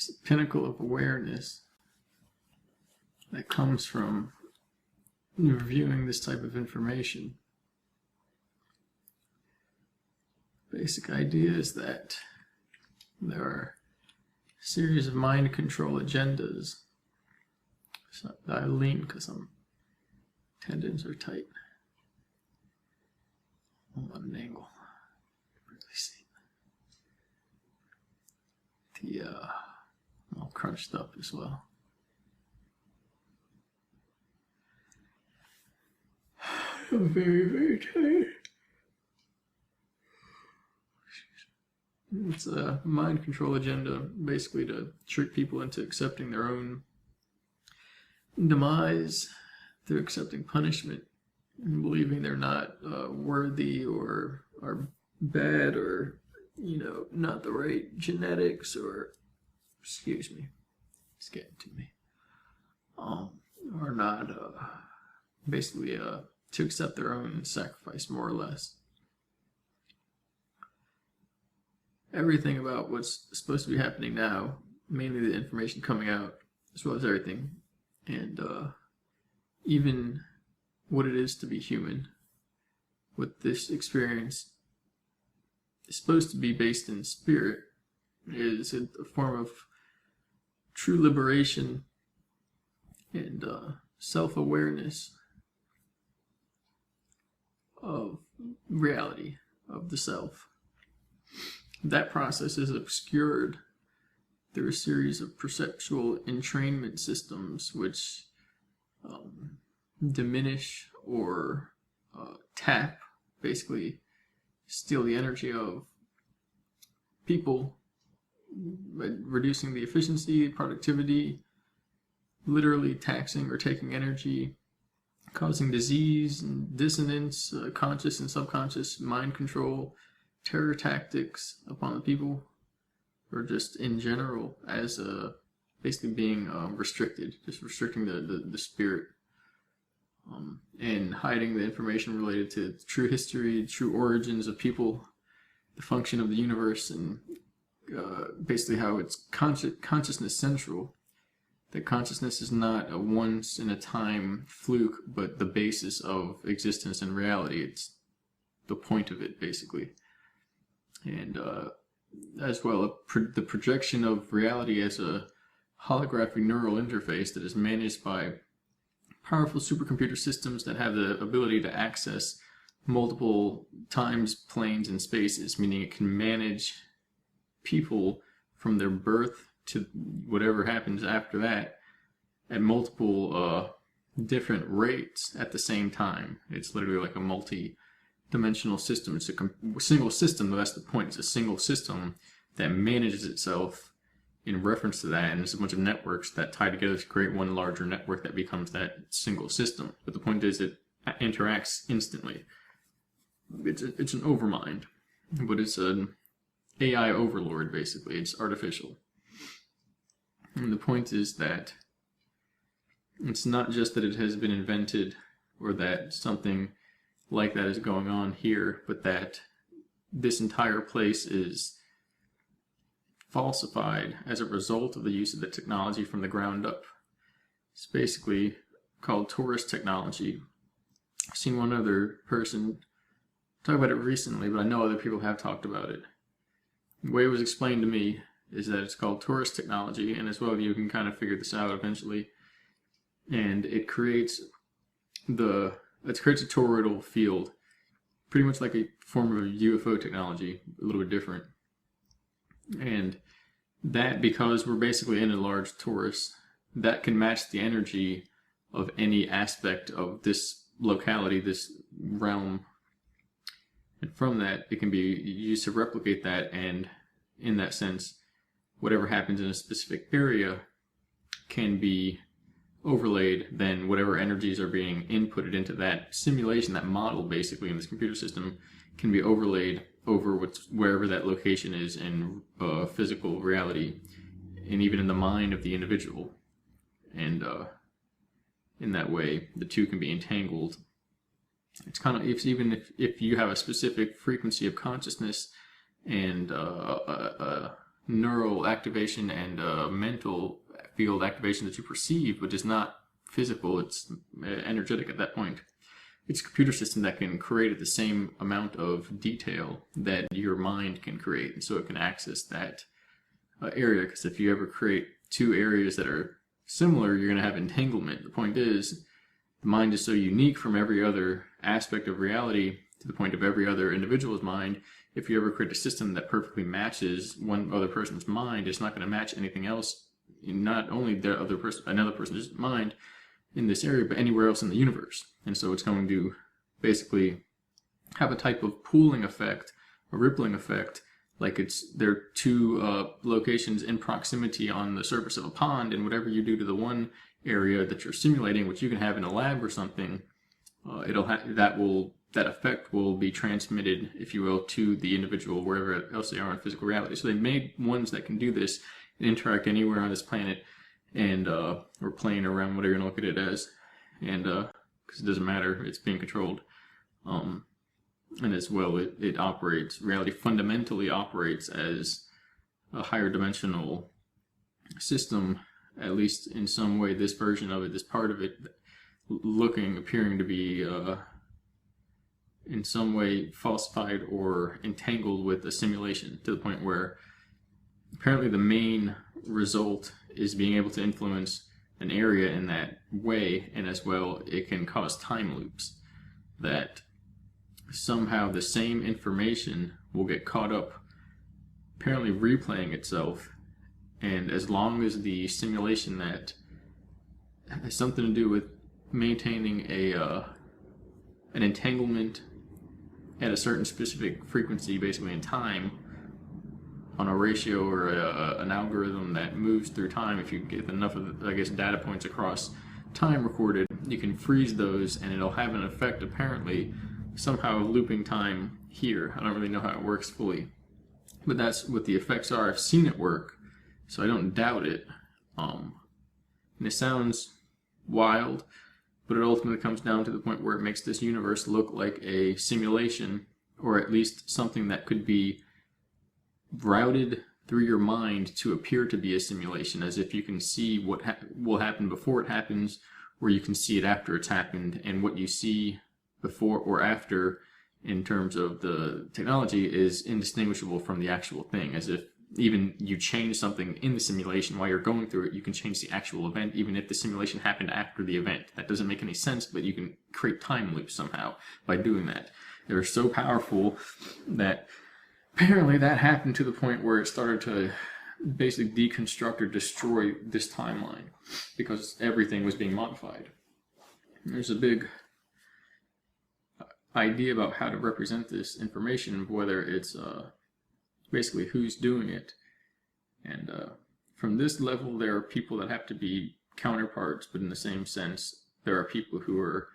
this pinnacle of awareness that comes from reviewing this type of information. Basic idea is that there are a series of mind control agendas. So I lean because my tendons are tight. I'm on an angle. Really see I'm all crunched up as well. I'm very, very tired. It's a mind control agenda, basically to trick people into accepting their own demise through accepting punishment and believing they're not worthy or are bad or, you know, not the right genetics or, excuse me, it's getting to me, or not basically to accept their own sacrifice, more or less. Everything about what's supposed to be happening now, mainly the information coming out, as well as everything, and even what it is to be human, what this experience is supposed to be based in spirit, is a form of true liberation and self-awareness of reality, of the self. That process is obscured through a series of perceptual entrainment systems which diminish or tap, basically steal the energy of people by reducing the efficiency, productivity, literally taxing or taking energy, causing disease and dissonance, conscious and subconscious mind control, terror tactics upon the people, or just in general as basically being restricted, just restricting the spirit, and hiding the information related to true history, true origins of people, the function of the universe, and basically how it's consciousness central. That consciousness is not a once in a time fluke, but the basis of existence and reality. It's the point of it, basically. And as well, the projection of reality as a holographic neural interface that is managed by powerful supercomputer systems that have the ability to access multiple times, planes, and spaces, meaning it can manage people from their birth to whatever happens after that at multiple different rates at the same time. It's literally like a multi-dimensional system. It's a single system, though that's the point. It's a single system that manages itself in reference to that, and it's a bunch of networks that tie together to create one larger network that becomes that single system. But the point is it interacts instantly. It's an overmind, but it's an AI overlord, basically. It's artificial. And the point is that it's not just that it has been invented or that something like that is going on here, but that this entire place is falsified as a result of the use of the technology from the ground up. It's basically called Torus technology. I've seen one other person talk about it recently, but I know other people have talked about it. The way it was explained to me is that it's called Torus technology, and as well you can kind of figure this out eventually. And it creates a toroidal field, pretty much like a form of UFO technology, a little bit different. And that, because we're basically in a large torus, that can match the energy of any aspect of this locality, this realm. And from that, it can be used to replicate that, and in that sense, whatever happens in a specific area can be overlaid, then whatever energies are being inputted into that simulation, that model basically in this computer system, can be overlaid over wherever that location is in physical reality, and even in the mind of the individual. And in that way, the two can be entangled. It's kind of, even if you have a specific frequency of consciousness and neural activation and mental field activation that you perceive, which is not physical, it's energetic at that point. It's a computer system that can create at the same amount of detail that your mind can create, and so it can access that area. Because if you ever create two areas that are similar, you're going to have entanglement. The point is, the mind is so unique from every other aspect of reality to the point of every other individual's mind. If you ever create a system that perfectly matches one other person's mind, it's not going to match anything else, not only the other person, another person's mind in this area, but anywhere else in the universe. And so it's going to basically have a type of pooling effect, a rippling effect, like there are two locations in proximity on the surface of a pond, and whatever you do to the one area that you're simulating, which you can have in a lab or something, that effect will be transmitted, if you will, to the individual wherever else they are in physical reality. So they made ones that can do this and interact anywhere on this planet, and or plane around, whatever you want to look at it as, and because it doesn't matter, it's being controlled, and as well it operates, reality fundamentally operates as a higher dimensional system, at least in some way. This version of it, this part of it, appearing to be in some way falsified or entangled with a simulation, to the point where apparently the main result is being able to influence an area in that way, and as well it can cause time loops that somehow the same information will get caught up, apparently replaying itself. And as long as the simulation that has something to do with maintaining an entanglement at a certain specific frequency, basically in time, on a ratio or an algorithm that moves through time, if you get enough of, I guess, data points across time recorded, you can freeze those, and it'll have an effect, apparently, somehow looping time here. I don't really know how it works fully, but that's what the effects are. I've seen it work, so I don't doubt it. And it sounds wild, but it ultimately comes down to the point where it makes this universe look like a simulation, or at least something that could be routed through your mind to appear to be a simulation, as if you can see what will happen before it happens, or you can see it after it's happened, and what you see before or after in terms of the technology is indistinguishable from the actual thing, as if even you change something in the simulation while you're going through it, you can change the actual event even if the simulation happened after the event. That doesn't make any sense, but you can create time loops somehow by doing that. They're so powerful that apparently that happened to the point where it started to basically deconstruct or destroy this timeline because everything was being modified. There's a big idea about how to represent this information, whether it's basically who's doing it. And from this level, there are people that have to be counterparts, but in the same sense, there are people who are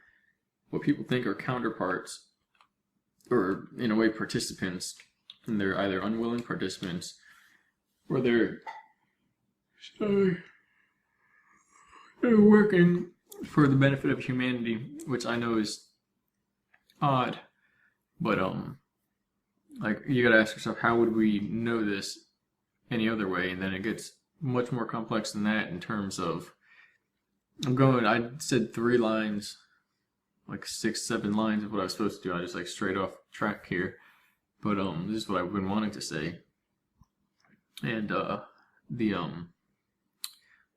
what people think are counterparts, or in a way participants, and they're either unwilling participants or they're working for the benefit of humanity, which I know is odd, but like, you gotta ask yourself, how would we know this any other way? And then it gets much more complex than that in terms of, I said 3 lines, like 6, 7 lines of what I was supposed to do. I just like straight off track here, but this is what I've been wanting to say. And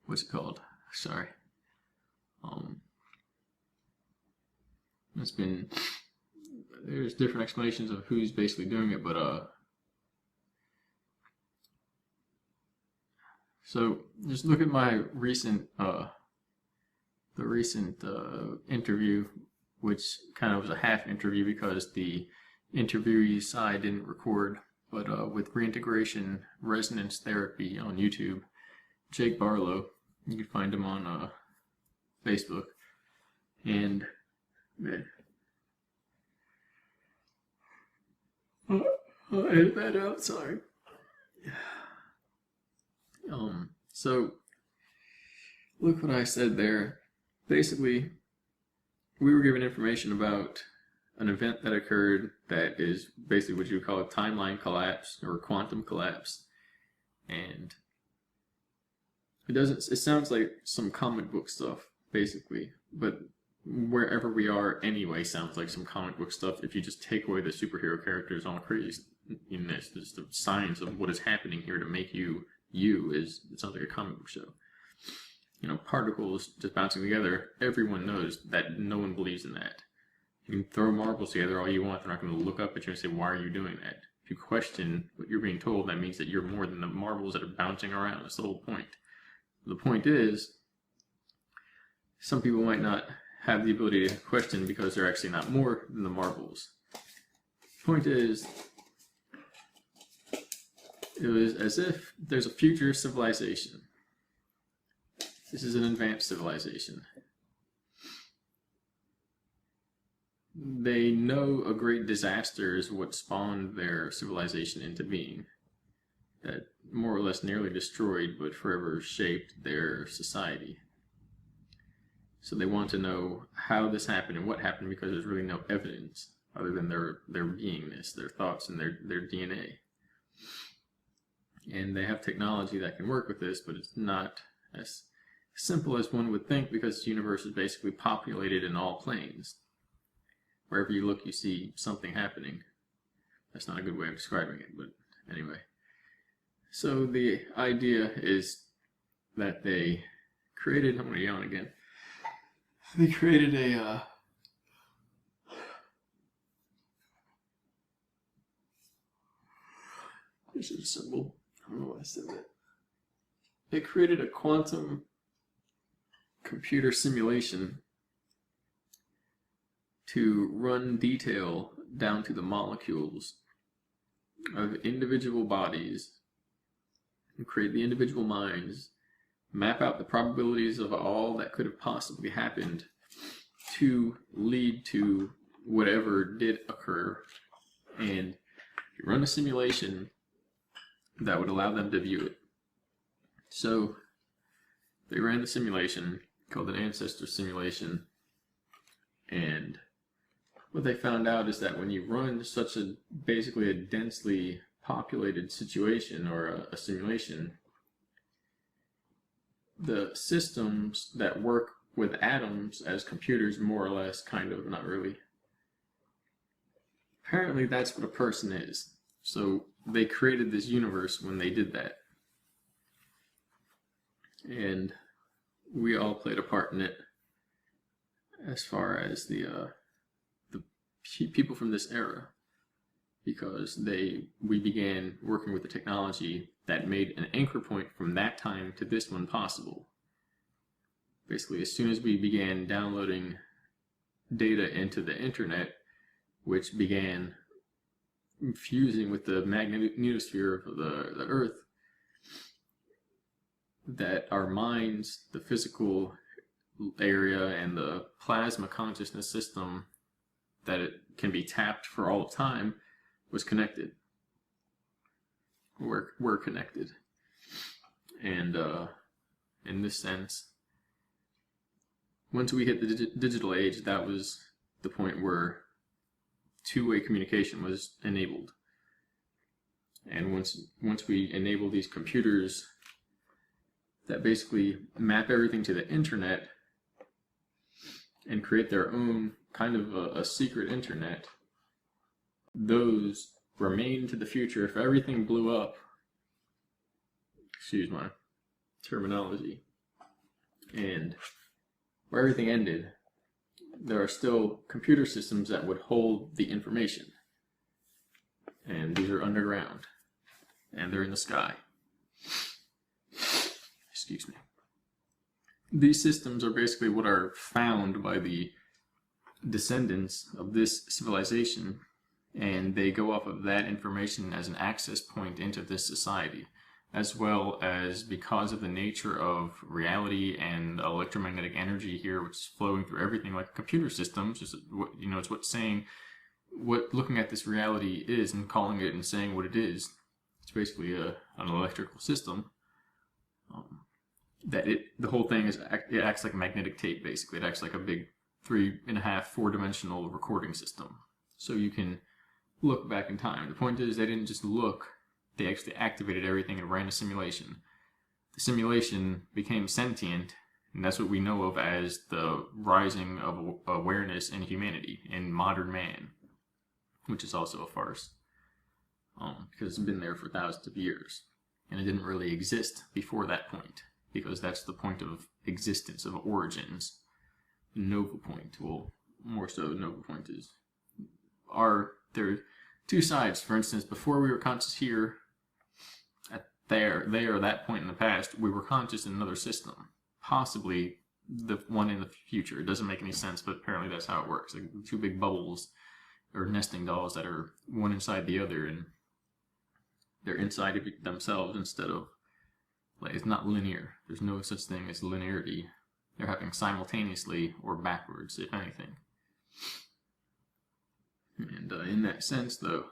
what's it called? Sorry. There's different explanations of who's basically doing it, but so just look at my recent interview, which kind of was a half interview because the interviewee side didn't record, but with reintegration resonance therapy on YouTube, Jake Barlow, you can find him on Facebook, and I'll edit that out, sorry. So look what I said there. Basically, we were given information about an event that occurred that is basically what you would call a timeline collapse or quantum collapse. And it sounds like some comic book stuff, basically, but wherever we are anyway sounds like some comic book stuff if you just take away the superhero characters all crazy. Just the science of what is happening here to make you it sounds like a comic book show. Particles just bouncing together, everyone knows that. No one believes in that. You can throw marbles together all you want, they're not going to look up at you and say, why are you doing that? If you question what you're being told, that means that you're more than the marbles that are bouncing around. That's the whole point. The point is, some people might not have the ability to question because they're actually not more than the marbles. The point is, it was as if there's a future civilization. This is an advanced civilization. They know a great disaster is what spawned their civilization into being. That more or less nearly destroyed, but forever shaped their society. So they want to know how this happened and what happened, because there's really no evidence other than their beingness, their thoughts, and their DNA. And they have technology that can work with this, but it's not as simple as one would think, because the universe is basically populated in all planes. Wherever you look, you see something happening. That's not a good way of describing it, but anyway. So the idea is that they created, I'm going to yawn again. They created a this is a symbol. I don't know why I said that. They created a quantum computer simulation to run detail down to the molecules of individual bodies, and create the individual minds, map out the probabilities of all that could have possibly happened to lead to whatever did occur, and run a simulation that would allow them to view it. So they ran the simulation called an Ancestor Simulation, and what they found out is that when you run such basically a densely populated situation or a simulation, the systems that work with atoms as computers, more or less, kind of, not really. Apparently that's what a person is. So they created this universe when they did that. And we all played a part in it, as far as the people from this era, because we began working with the technology that made an anchor point from that time to this one possible. Basically, as soon as we began downloading data into the internet, which began fusing with the magnetosphere of the Earth, that our minds, the physical area, and the plasma consciousness system that it can be tapped for all of time was connected. We're connected. And in this sense, once we hit the digital age, that was the point where two-way communication was enabled. And once we enable these computers that basically map everything to the internet and create their own kind of a secret internet, those remain to the future. If everything blew up, excuse my terminology, and where everything ended, there are still computer systems that would hold the information. And these are underground, and they're in the sky. Excuse me. These systems are basically what are found by the descendants of this civilization, and they go off of that information as an access point into this society, as well as, because of the nature of reality and electromagnetic energy here, which is flowing through everything like a computer system. It's just, it's what's saying what looking at this reality is and calling it and saying what it is. It's basically an electrical system. The whole thing it acts like a magnetic tape, basically. It acts like a big 3.5, 4-dimensional recording system. So you can look back in time. The point is, they didn't just look They actually activated everything and ran a simulation. The simulation became sentient, and that's what we know of as the rising of awareness and humanity in modern man, which is also a farce, because it's been there for thousands of years, and it didn't really exist before that point, because that's the point of existence, of origins. Nova point, well, more so Nova point is, there are two sides. For instance, before we were conscious here, at that point in the past, we were conscious in another system, possibly the one in the future. It doesn't make any sense, but apparently that's how it works. Like two big bubbles or nesting dolls that are one inside the other, and they're inside of themselves instead of, like, it's not linear. There's no such thing as linearity. They're happening simultaneously or backwards, if anything. And in that sense, though,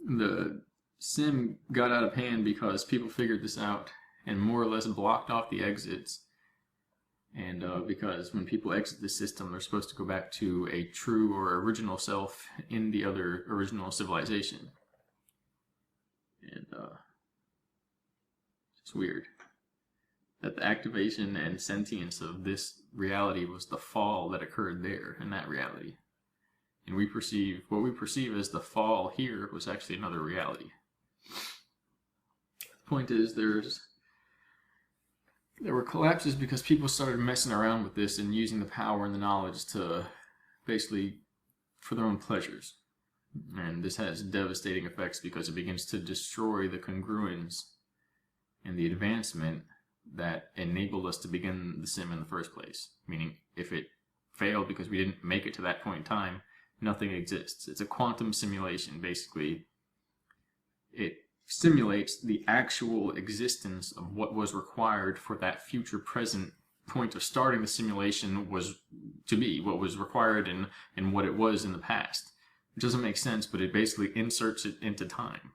the sim got out of hand because people figured this out and more or less blocked off the exits. And because when people exit the system, they're supposed to go back to a true or original self in the other original civilization. And it's weird that the activation and sentience of this reality was the fall that occurred there in that reality. And what we perceive as the fall here was actually another reality. The point is, there were collapses because people started messing around with this and using the power and the knowledge to basically for their own pleasures. And this has devastating effects because it begins to destroy the congruence and the advancement that enabled us to begin the sim in the first place. Meaning, if it failed because we didn't make it to that point in time, nothing exists. It's a quantum simulation, basically. It simulates the actual existence of what was required for that future present point of starting the simulation was to be, what was required and what it was in the past. It doesn't make sense, but it basically inserts it into time.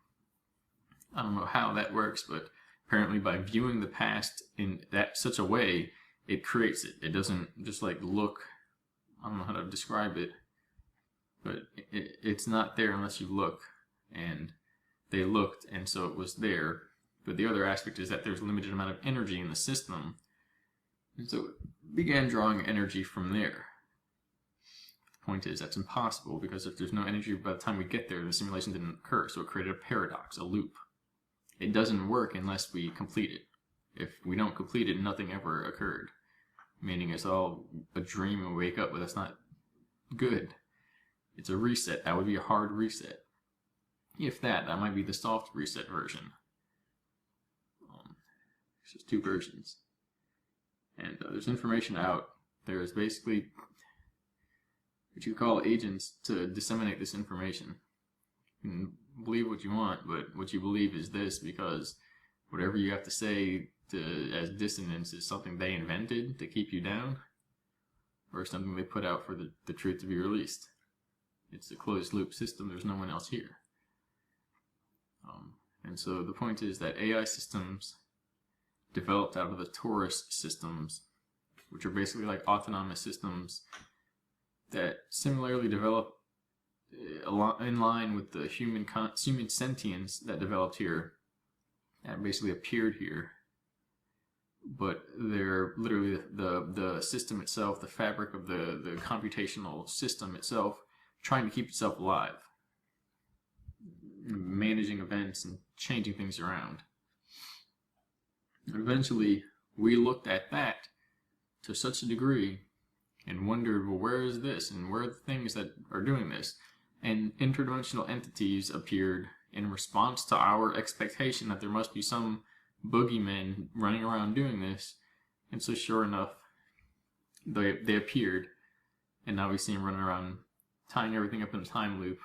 I don't know how that works, but apparently by viewing the past in such a way, it creates it. It doesn't just like look, I don't know how to describe it, but it's not there unless you look. And they looked, and so it was there. But the other aspect is that there's a limited amount of energy in the system, and so it began drawing energy from there. The point is, that's impossible, because if there's no energy by the time we get there, the simulation didn't occur, so it created a paradox, a loop. It doesn't work unless we complete it. If we don't complete it, nothing ever occurred. Meaning it's all a dream and we wake up, but that's not good. It's a reset. That would be a hard reset. If that might be the soft reset version. There's just two versions. And there's information out. There's basically what you call agents to disseminate this information. You can believe what you want, but what you believe is this, because whatever you have to say as dissonance is something they invented to keep you down, or something they put out for the truth to be released. It's a closed loop system. There's no one else here. And so the point is that AI systems developed out of the Torus systems, which are basically like autonomous systems that similarly develop in line with the human sentience that developed here, and basically appeared here. But they're literally the system itself, the fabric of the computational system itself, trying to keep itself alive, managing events and changing things around. Eventually, we looked at that to such a degree and wondered, well, where is this? And where are the things that are doing this? And interdimensional entities appeared in response to our expectation that there must be some boogeymen running around doing this. And so sure enough, they appeared, and now we see them running around tying everything up in a time loop,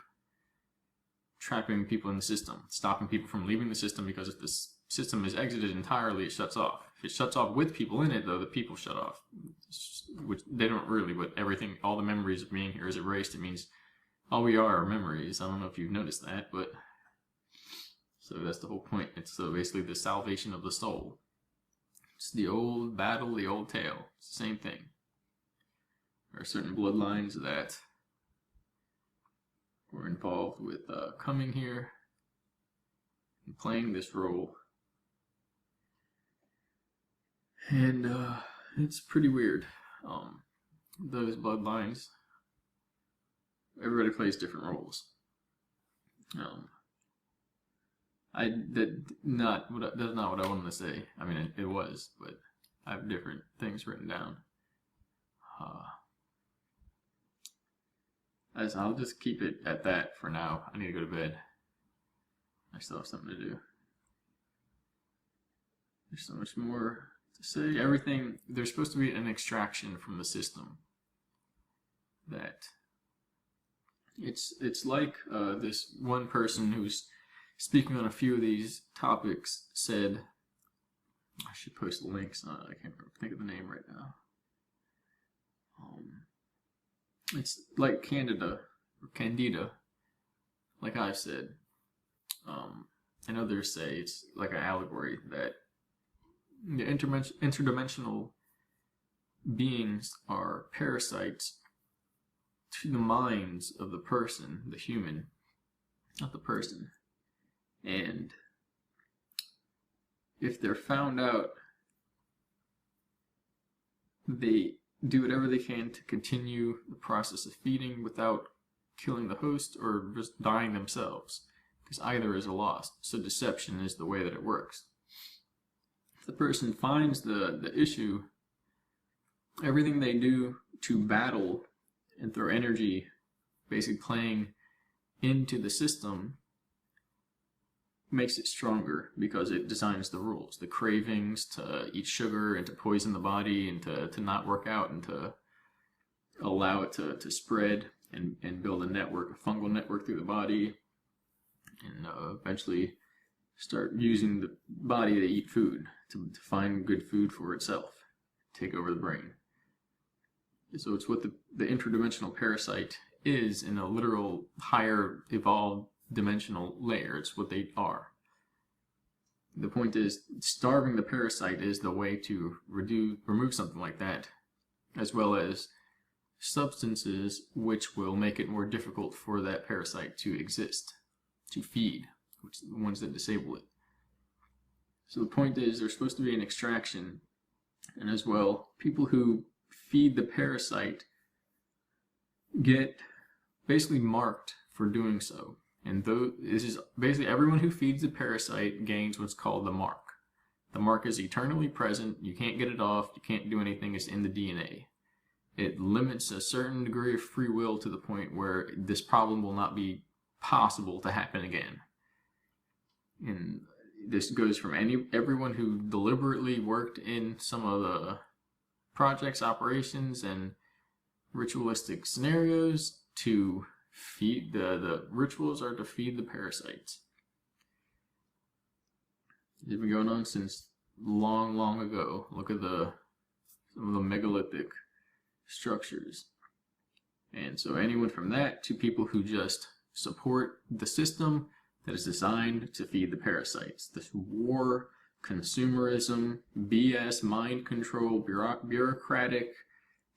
trapping people in the system, stopping people from leaving the system, because if this system is exited entirely, it shuts off. If it shuts off with people in it, though, the people shut off. Which they don't really, but everything, all the memories of being here is erased. It means all we are memories. I don't know if you've noticed that, but so that's the whole point. It's basically the salvation of the soul. It's the old battle, the old tale. It's the same thing. There are certain bloodlines that were involved with coming here, playing this role. And it's pretty weird. Those bloodlines, everybody plays different roles. That's not what I wanted to say. I mean, it was, but I have different things written down. As I'll just keep it at that for now. I need to go to bed. I still have something to do. There's so much more to say. Everything, there's supposed to be an extraction from the system. That it's like this one person who's speaking on a few of these topics said, I should post the links. I can't think of the name right now. It's like Candida, like I've said. And others say it's like an allegory that the interdimensional beings are parasites to the minds of the person, the human, not the person. And if they're found out, they do whatever they can to continue the process of feeding without killing the host or just dying themselves, because either is a loss. So deception is the way that it works. If the person finds the issue, everything they do to battle and throw energy, basically playing into the system, makes it stronger because it designs the rules. The cravings to eat sugar and to poison the body and to not work out and to allow it to spread and build a network, a fungal network through the body, and eventually start using the body to eat food, to find good food for itself, take over the brain. So it's what the interdimensional parasite is in a literal higher evolved dimensional layer. It's what they are. The point is, starving the parasite is the way to remove something like that, as well as substances which will make it more difficult for that parasite to exist, to feed, which are the ones that disable it. So the point is, there's supposed to be an extraction, and as well, people who feed the parasite get basically marked for doing so. And this is basically everyone who feeds the parasite gains what's called the mark. The mark is eternally present. You can't get it off. You can't do anything. It's in the DNA. It limits a certain degree of free will to the point where this problem will not be possible to happen again. And this goes from everyone who deliberately worked in some of the projects, operations, and ritualistic scenarios to feed the rituals are to feed the parasites. It's been going on since long ago. Look at some of the megalithic structures. And so anyone from that to people who just support the system that is designed to feed the parasites. This war, consumerism, BS, mind control, bureaucratic,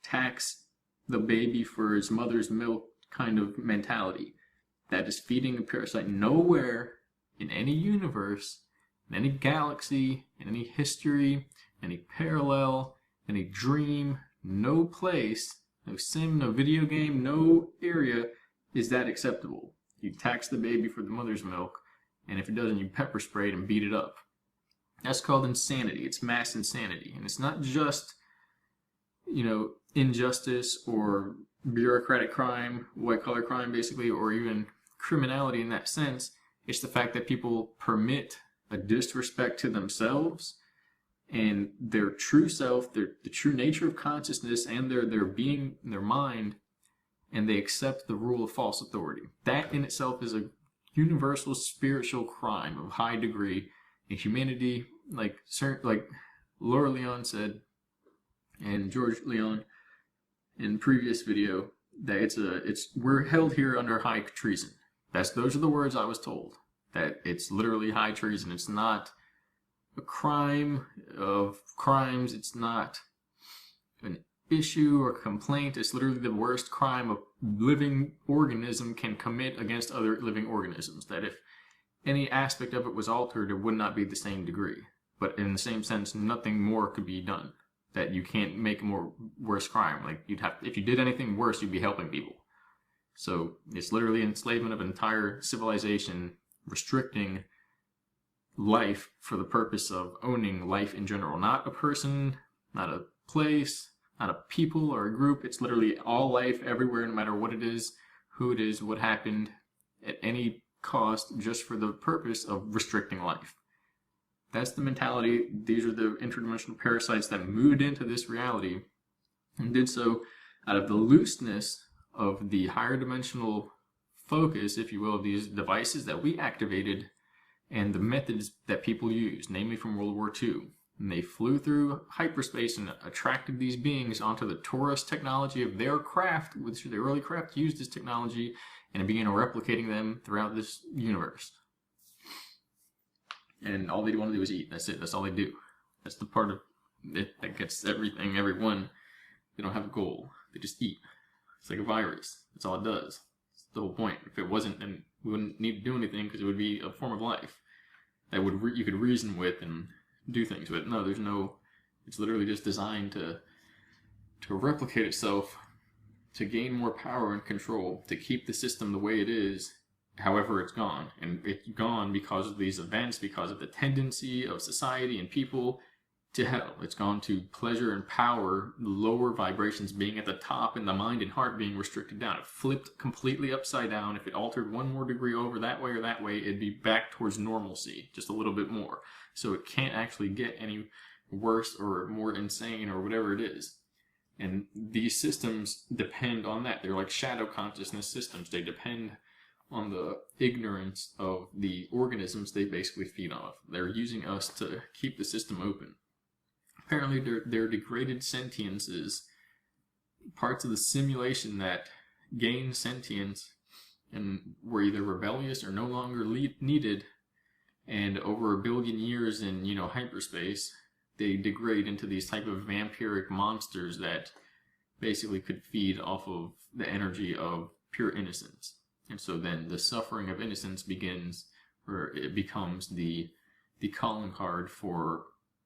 tax the baby for its mother's milk kind of mentality that is feeding a parasite. Nowhere in any universe, in any galaxy, in any history, any parallel, any dream, no place, no sim, no video game, no area is that acceptable. You tax the baby for the mother's milk, and if it doesn't, you pepper spray it and beat it up. That's called insanity. It's mass insanity. And it's not just, injustice or bureaucratic crime, white-collar crime basically, or even criminality in that sense. It's the fact that people permit a disrespect to themselves and their true self, the true nature of consciousness, and their being, their mind, and they accept the rule of false authority. That in itself is a universal spiritual crime of high degree in humanity. Like Laura Leon said, and George Leon in the previous video, that we're held here under high treason. Those are the words I was told. That it's literally high treason. It's not a crime of crimes. It's not an issue or complaint. It's literally the worst crime a living organism can commit against other living organisms. That any aspect of it was altered, it would not be the same degree. But in the same sense, nothing more could be done. That you can't make a worse crime. Like, you'd have, if you did anything worse, you'd be helping people. So it's literally enslavement of an entire civilization, restricting life for the purpose of owning life in general. Not a person, not a place, not a people or a group. It's literally all life everywhere, no matter what it is, who it is, what happened, at any cost, just for the purpose of restricting life. That's the mentality. These are the interdimensional parasites that moved into this reality and did so out of the looseness of the higher dimensional focus, if you will, of these devices that we activated and the methods that people used, namely from World War II. And they flew through hyperspace and attracted these beings onto the Torus technology of their craft, which the early craft used this technology, and it began replicating them throughout this universe. And all they want to do is eat. That's it. That's all they do. That's the part of it that gets everything, everyone. They don't have a goal. They just eat. It's like a virus. That's all it does. That's the whole point. If it wasn't, then we wouldn't need to do anything, because it would be a form of life that would you could reason with and do things with. No, there's no. It's literally just designed to replicate itself, to gain more power and control, to keep the system the way it is. However, it's gone. And it's gone because of these events, because of the tendency of society and people to hell. It's gone to pleasure and power, lower vibrations being at the top, and the mind and heart being restricted down. It flipped completely upside down. If it altered one more degree over that way or that way, it'd be back towards normalcy, just a little bit more. So it can't actually get any worse or more insane or whatever it is. And these systems depend on that. They're like shadow consciousness systems. They depend on the ignorance of the organisms they basically feed off. They're using us to keep the system open. Apparently they're degraded sentiences, parts of the simulation that gain sentience and were either rebellious or no longer needed, and over 1 billion years in, hyperspace, they degrade into these type of vampiric monsters that basically could feed off of the energy of pure innocence. And so then the suffering of innocence begins, or it becomes the calling card for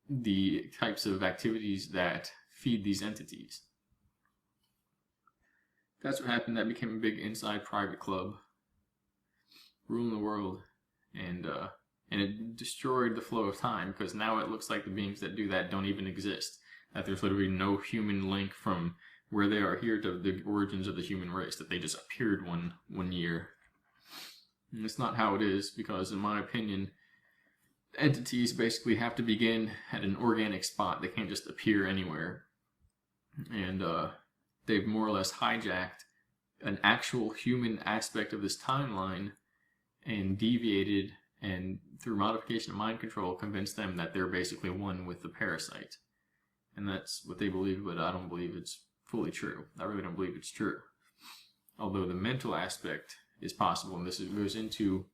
the types of activities that feed these entities. That's what happened. That became a big inside private club, ruling the world, and it destroyed the flow of time, because now it looks like the beings that do that don't even exist. That there's literally no human link from where they are here to the origins of the human race, that they just appeared one year. And it's not how it is, because in my opinion, entities basically have to begin at an organic spot. They can't just appear anywhere. And they've more or less hijacked an actual human aspect of this timeline and deviated, and through modification of mind control, convinced them that they're basically one with the parasite. And that's what they believe, but I don't believe it's fully true. I really don't believe it's true. Although the mental aspect is possible, and this goes into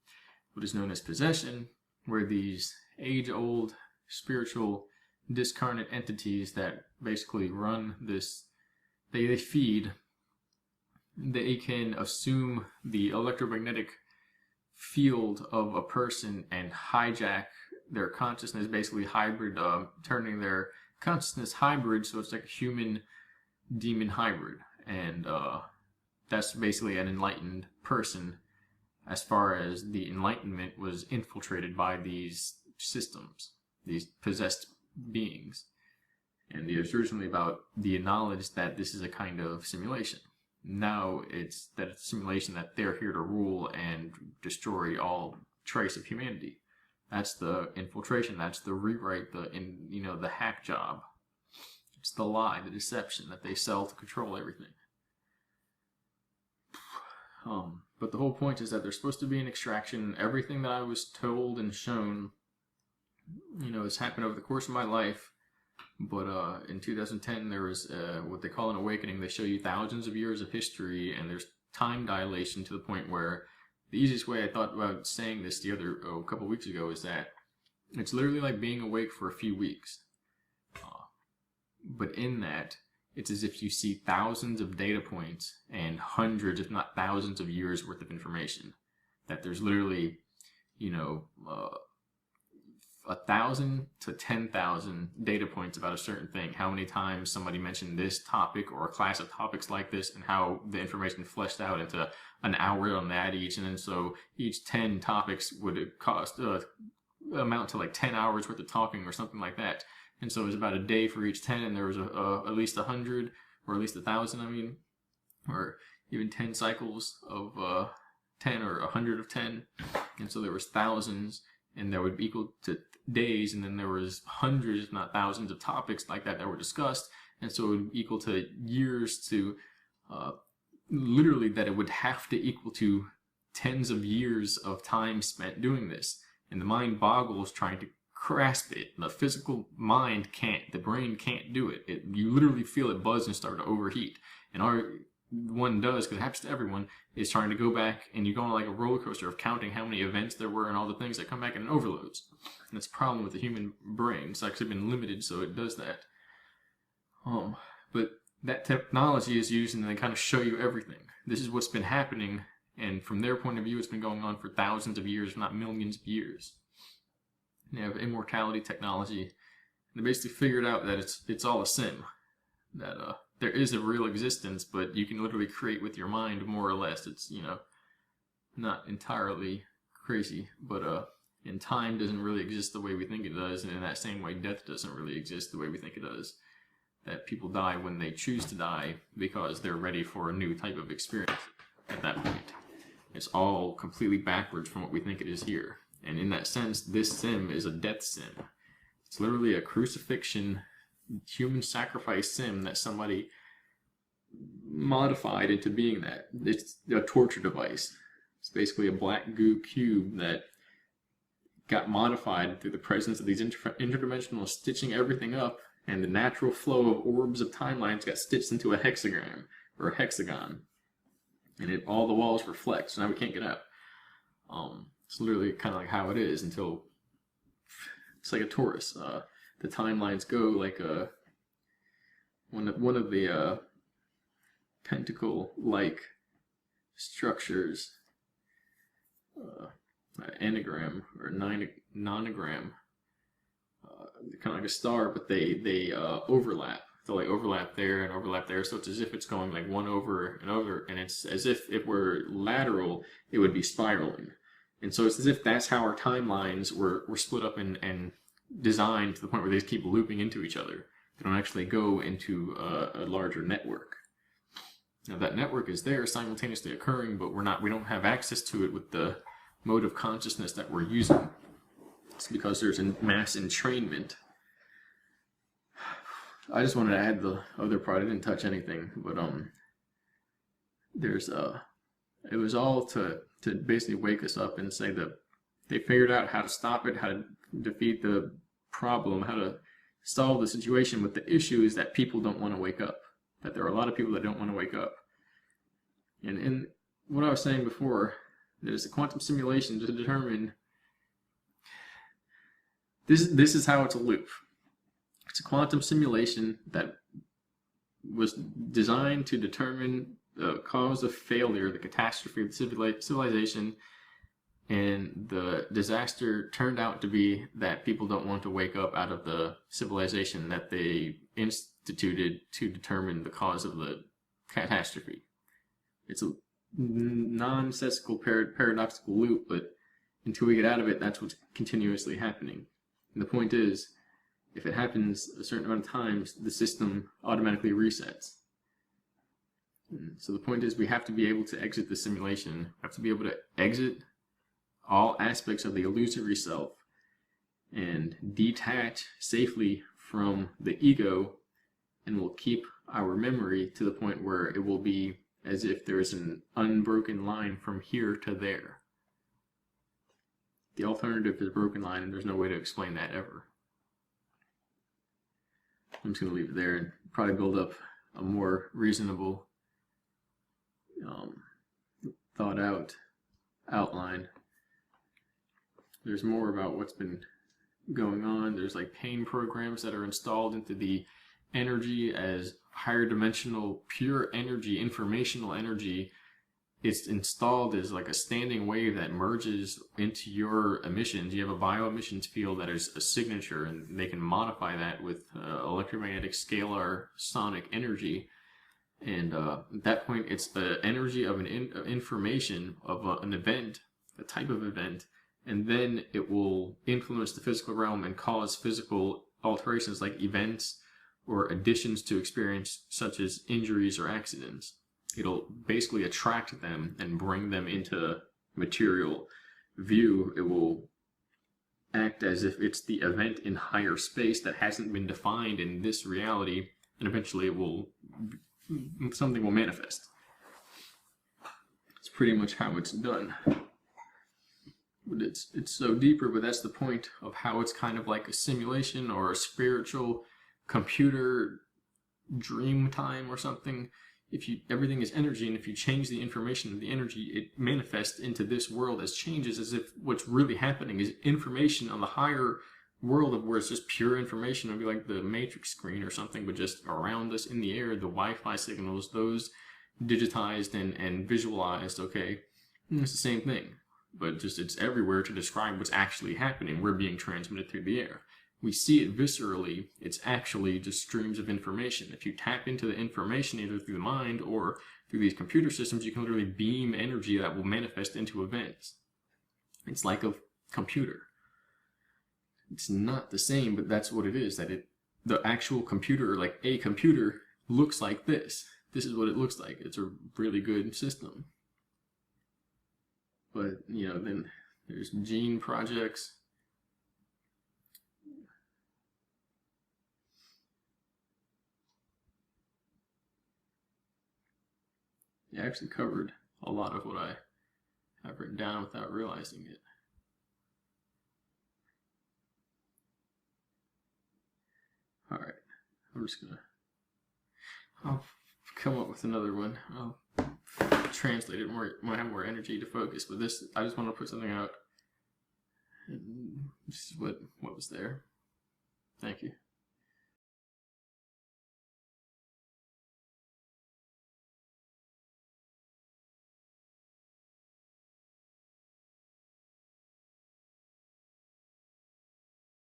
what is known as possession, where these age-old spiritual discarnate entities that basically run this, they feed, they can assume the electromagnetic field of a person and hijack their consciousness, basically hybrid, turning their consciousness hybrid, so it's like a human demon hybrid. And that's basically an enlightened person, as far as the enlightenment was infiltrated by these systems, these possessed beings. And it's originally about the knowledge that this is a kind of simulation. Now it's that it's a simulation that they're here to rule and destroy all trace of humanity. That's the infiltration, that's the rewrite, the hack job. It's the lie, the deception that they sell to control everything. But the whole point is that there's supposed to be an extraction. Everything that I was told and shown, has happened over the course of my life. But in 2010, there was what they call an awakening. They show you thousands of years of history, and there's time dilation to the point where the easiest way I thought about saying this a couple of weeks ago is that it's literally like being awake for a few weeks. But in that, it's as if you see thousands of data points and hundreds, if not thousands, of years worth of information. That there's literally, you know, 1,000 to 10,000 data points about a certain thing. How many times somebody mentioned this topic or a class of topics like this, and how the information fleshed out into an hour on that each. And then so each 10 topics would cost amount to like 10 hours worth of talking or something like that. And so it was about a day for each 10, and there was at least 100 or at least 1,000, I mean, or even 10 cycles of 10 or 100 of 10. And so there was thousands, and that would equal to days, and then there was hundreds, if not thousands, of topics like that were discussed, and so it would equal to years to literally that it would have to equal to tens of years of time spent doing this. And the mind boggles trying to grasp it. The physical mind can't, the brain can't do it. You literally feel it buzz and start to overheat. And one does, because it happens to everyone, is trying to go back, and you go on like a roller coaster of counting how many events there were and all the things that come back, and it overloads. And that's a problem with the human brain. It's actually been limited, so it does that. But that technology is used, and they kind of show you everything. This is what's been happening, and from their point of view, it's been going on for thousands of years, if not millions of years. And they have immortality technology. And they basically figured out that it's all a sim. That there is a real existence, but you can literally create with your mind, more or less. It's, you know, not entirely crazy, but and time doesn't really exist the way we think it does, and in that same way, death doesn't really exist the way we think it does. That people die when they choose to die because they're ready for a new type of experience at that point. It's all completely backwards from what we think it is here. And in that sense, this sim is a death sim. It's literally a crucifixion, human sacrifice sim that somebody modified into being that. It's a torture device. It's basically a black goo cube that got modified through the presence of these interdimensional stitching everything up, and the natural flow of orbs of timelines got stitched into a hexagram, or a hexagon. And all the walls reflect, so now we can't get out. It's literally kind of like how it is until it's like a torus. The timelines go like one of the pentacle-like structures, anagram or nonogram, kind of like a star, but they overlap. So like overlap there and overlap there, so it's as if it's going like one over and over, and it's as if it were lateral, it would be spiraling. And so it's as if that's how our timelines were split up and designed to the point where they just keep looping into each other. They don't actually go into a larger network. Now that network is there simultaneously occurring, but we don't have access to it with the mode of consciousness that we're using. It's because there's a mass entrainment. I just wanted to add the other part. I didn't touch anything, but there's it was all to basically wake us up and say that they figured out how to stop it, how to defeat the problem, how to solve the situation. But the issue is that people don't want to wake up. That there are a lot of people that don't want to wake up. And in what I was saying before, there's a quantum simulation to determine. This is how it's a loop. It's a quantum simulation that was designed to determine the cause of failure, the catastrophe of the civilization, and the disaster turned out to be that people don't want to wake up out of the civilization that they instituted to determine the cause of the catastrophe. It's a nonsensical paradoxical loop, but until we get out of it, that's what's continuously happening. And the point is, if it happens a certain amount of times, the system automatically resets. So the point is, we have to be able to exit the simulation. We have to be able to exit all aspects of the illusory self and detach safely from the ego, and we'll keep our memory to the point where it will be as if there's an unbroken line from here to there. The alternative is a broken line, and there's no way to explain that ever. I'm just going to leave it there and probably build up a more reasonable, thought out outline. There's more about what's been going on. There's like pain programs that are installed into the energy as higher dimensional, pure energy, informational energy it's installed as like a standing wave that merges into your emissions. You have a bioemissions field that is a signature, and they can modify that with electromagnetic scalar sonic energy. And at that point, it's the energy of an information of an event, a type of event, and then it will influence the physical realm and cause physical alterations like events or additions to experience, such as injuries or accidents. It'll basically attract them and bring them into material view. It will act as if it's the event in higher space that hasn't been defined in this reality, and eventually something will manifest. It's pretty much how it's done. But it's so deeper, but that's the point of how it's kind of like a simulation or a spiritual computer dream time or something. Everything is energy, and if you change the information of the energy, it manifests into this world as changes, as if what's really happening is information on the higher world of where it's just pure information. It'll be like the Matrix screen or something, but just around us in the air, the Wi-Fi signals, those digitized and visualized, okay? And it's the same thing, but just it's everywhere to describe what's actually happening. We're being transmitted through the air. We see it viscerally. It's actually just streams of information. If you tap into the information either through the mind or through these computer systems, you can literally beam energy that will manifest into events. It's like a computer. It's not the same, but that's what it is. The actual computer, like a computer, looks like this. This is what it looks like. It's a really good system. But, then there's gene projects. I actually covered a lot of what I have written down without realizing it. Alright, I'll come up with another one. I'll translate it more, might have more energy to focus, but I just want to put something out. And this is what was there. Thank you.